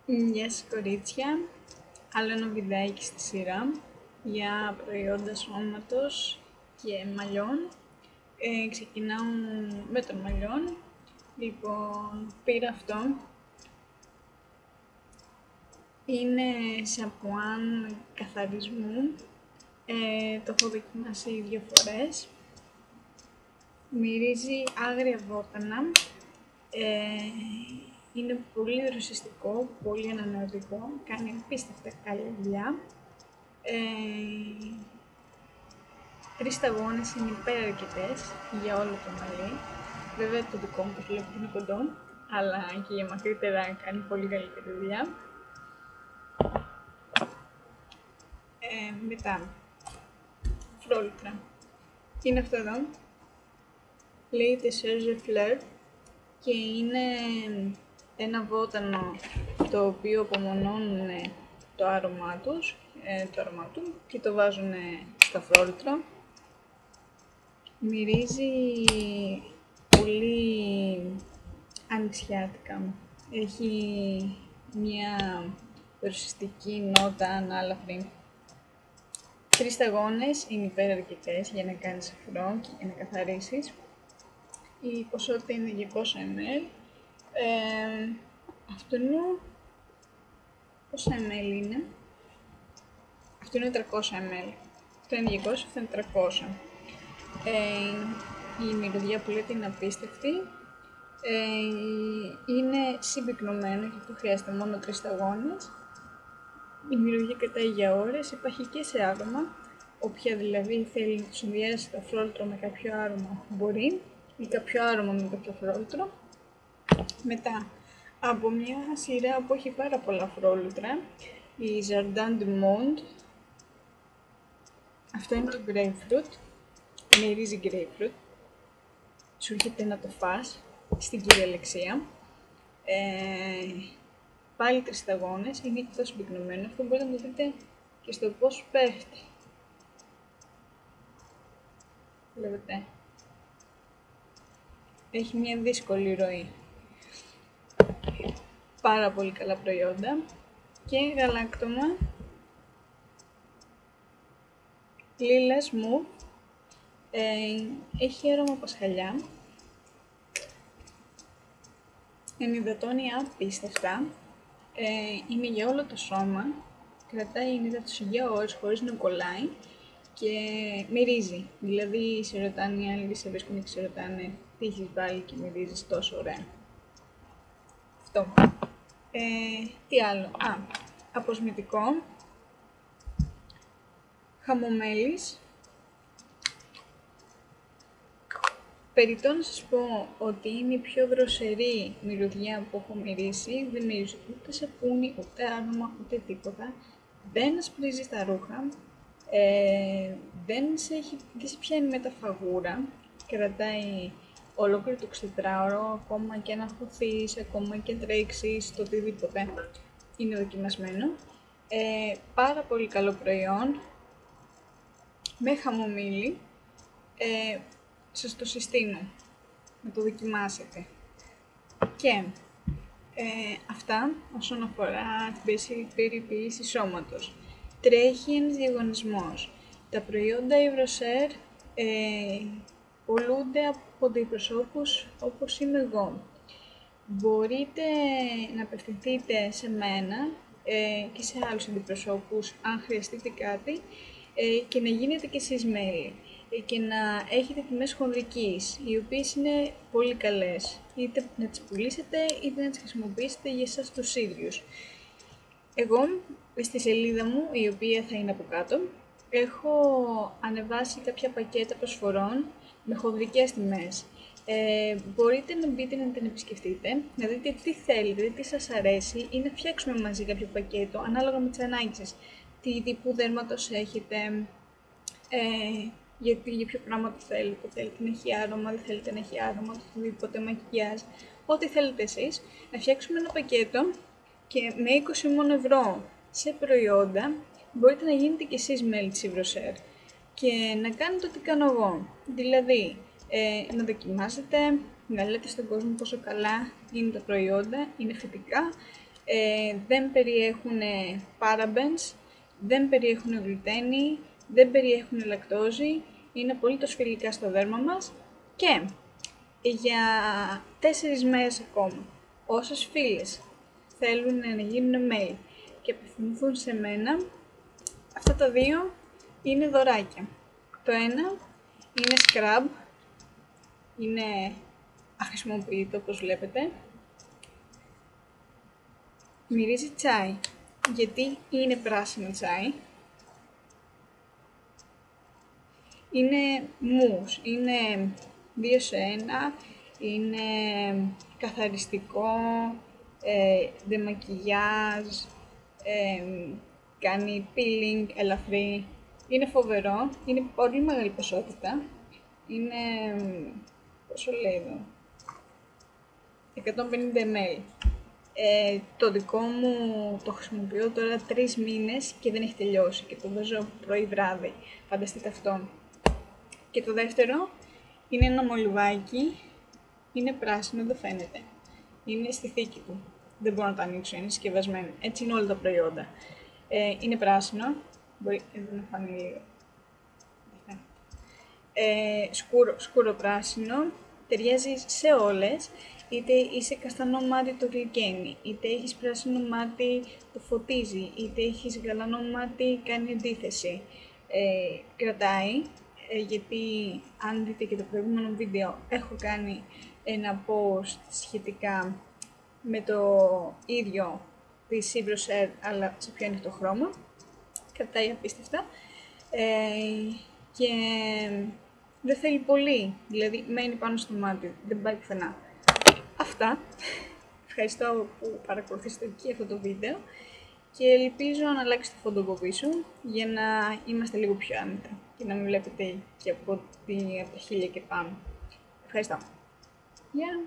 Γεια σας κορίτσια, άλλο ένα βιντεάκι στη σειρά για προϊόντα σώματος και μαλλιών. Ξεκινάω με των μαλλιών. Λοιπόν, πήρα αυτό. Είναι σαμπουάν καθαρισμού. Το έχω δοκιμάσει 2 φορές. Μυρίζει άγρια βότανα. Είναι πολύ δροσιστικό, πολύ ανανεωτικό, κάνει απίστευτα καλή δουλειά. 3 σταγόνες είναι υπεραρκετές για όλο το μαλλί. Βέβαια το δικό μου, όπως βλέπετε, είναι κοντό, αλλά και για μακρύτερα κάνει πολύ καλύτερη δουλειά. Μετά, φρόλουτρα. Είναι αυτό εδώ. Λέγεται Serge Fleur και είναι ένα βότανο το οποίο απομονώνουν το άρωμά του και το βάζουν στα φρόλουτρα. Μυρίζει πολύ ανοιξιάτικα. Έχει μια δροσιστική νότα ανάλαφρη. 3 σταγόνες είναι υπεραρκετές για να κάνεις αφρό και για να καθαρίσεις. Η ποσότητα είναι 200 ml. Αυτό είναι... πόσα ml είναι? Αυτό είναι 300 ml. Αυτό είναι 200, αυτό είναι 300. Η μυρωδιά που λέτε είναι απίστευτη. Είναι συμπυκνωμένο και αυτό χρειάζεται μόνο 3 σταγόνες. Η μυρωδιά κρατάει για ώρες, υπάρχει και σε άρωμα. Όποια δηλαδή θέλει να το συνδυάσει το φρόλουτρο με κάποιο άρωμα μπορεί, ή κάποιο άρωμα με κάποιο φρόλουτρο. Μετά, από μια σειρά που έχει πάρα πολλά φρόλουτρα, η Jardin du Monde. Αυτό είναι το grapefruit, μυρίζει grapefruit. Σου έρχεται να το φας στην κυριολεξία. Πάλι 3 σταγόνες, είναι και αυτό συμπυκνωμένο. Αυτό μπορείτε να το δείτε και στο πώς πέφτει. Βλέπετε. Έχει μια δύσκολη ροή. Πάρα πολύ καλά προϊόντα. Και γαλάκτωμα. Λίλα Smooth. Έχει άρωμα πασχαλιά. Ενυδατώνει απίστευτα. Είναι για όλο το σώμα. Κρατάει ενυδάτωση για ώρες χωρίς να κολλάει. Και μυρίζει. Δηλαδή σε ρωτάνε οι άλλοι, σε βρίσκουν και σε ρωτάνε τι έχεις βάλει και μυρίζεις τόσο ωραία. Αυτό. Τι άλλο? Αποσμητικό. Χαμομέλης. Περιττό να σας πω ότι είναι η πιο δροσερή μυρωδιά που έχω μυρίσει. Δεν μυρίζει ούτε σαπούνι, ούτε άρωμα, ούτε τίποτα. Δεν ασπρίζει στα ρούχα. Δεν σε πιάνει με τα φαγούρα. Κρατάει ολόκληρο το 24ωρο, ακόμα και να χωθείς, ακόμα και τρέξεις, το οτιδήποτε. Είναι δοκιμασμένο. Πάρα πολύ καλό προϊόν. Με χαμομήλι. Σας το συστήνω να το δοκιμάσετε. Και αυτά όσον αφορά την περιποίηση σώματος. Τρέχει ένας διαγωνισμός. Τα προϊόντα Yves Rocher πωλούνται από αντιπροσώπους όπως είμαι εγώ. Μπορείτε να απευθυνθείτε σε μένα και σε άλλους αντιπροσώπους αν χρειαστείτε κάτι και να γίνετε κι εσείς μέλη και να έχετε τιμές χονδρικής, οι οποίες είναι πολύ καλές, είτε να τις πουλήσετε είτε να τις χρησιμοποιήσετε για εσάς τους ίδιους. Εγώ στη σελίδα μου, η οποία θα είναι από κάτω, έχω ανεβάσει κάποια πακέτα προσφορών με χονδρικές τιμές. Μπορείτε να μπείτε να την επισκεφτείτε, να δείτε τι θέλετε, τι σας αρέσει ή να φτιάξουμε μαζί κάποιο πακέτο ανάλογα με τις ανάγκες σας. Τι τύπου δέρματος έχετε, για ποιο πράγμα το θέλετε, θέλετε να έχει άρωμα, δεν θέλετε να έχει άρωμα, οτιδήποτε, μακιγιάζ, ό,τι θέλετε εσείς, να φτιάξουμε ένα πακέτο και με 20 μόνο ευρώ σε προϊόντα μπορείτε να γίνετε κι εσείς μέλη της Yves Rocher και να κάνετε ό,τι κάνω εγώ. Δηλαδή, να δοκιμάσετε, να λέτε στον κόσμο πόσο καλά είναι τα προϊόντα, είναι φυτικά, Δεν περιέχουν parabens, δεν περιέχουν γλουτένη, δεν περιέχουν λακτόζη, είναι απολύτως φιλικά στο δέρμα μας και για 4 μέρες ακόμα, όσες φίλες θέλουν να γίνουν mail και απευθυνθούν σε μένα, αυτά τα δύο είναι δωράκια. Το ένα είναι scrub, είναι αχρησιμοποιητό όπως βλέπετε. Μυρίζει τσάι, γιατί είναι πράσινο τσάι. Είναι μους, είναι 2 σε 1, είναι καθαριστικό, ντεμακιγιάζ, κάνει peeling ελαφρύ. Είναι φοβερό, είναι πολύ μεγάλη ποσότητα. Είναι, πόσο λέει εδώ, 150 ml. Το δικό μου το χρησιμοποιώ τώρα 3 μήνες και δεν έχει τελειώσει και το βάζω πρωί βράδυ. Φανταστείτε αυτό. Και το δεύτερο είναι ένα μολυβάκι, είναι πράσινο, δεν φαίνεται. Είναι στη θήκη του. Δεν μπορώ να το ανοίξω, είναι συσκευασμένο. Έτσι είναι όλα τα προϊόντα. Είναι πράσινο, μπορεί εδώ να φανεί λίγο. Σκούρο πράσινο, ταιριάζει σε όλες, είτε είσαι καστανό μάτι το γλυκαίνει, είτε έχεις πράσινο μάτι το φωτίζει, είτε έχεις γαλανό μάτι κάνει αντίθεση. Κρατάει, γιατί αν δείτε και το προηγούμενο βίντεο έχω κάνει ένα post σχετικά με το ίδιο τη Cibro Air, αλλά σε πιο ανοιχτό χρώμα. Κρατάει απίστευτα και δεν θέλει πολύ, δηλαδή μένει πάνω στο μάτι, δεν πάει πουθενά. Αυτά. Ευχαριστώ που παρακολουθήσατε και αυτό το βίντεο και ελπίζω να αλλάξει το φόντο από πίσω για να είμαστε λίγο πιο άνετα και να μην βλέπετε και από τα 1000 και πάνω. Ευχαριστώ. Γεια!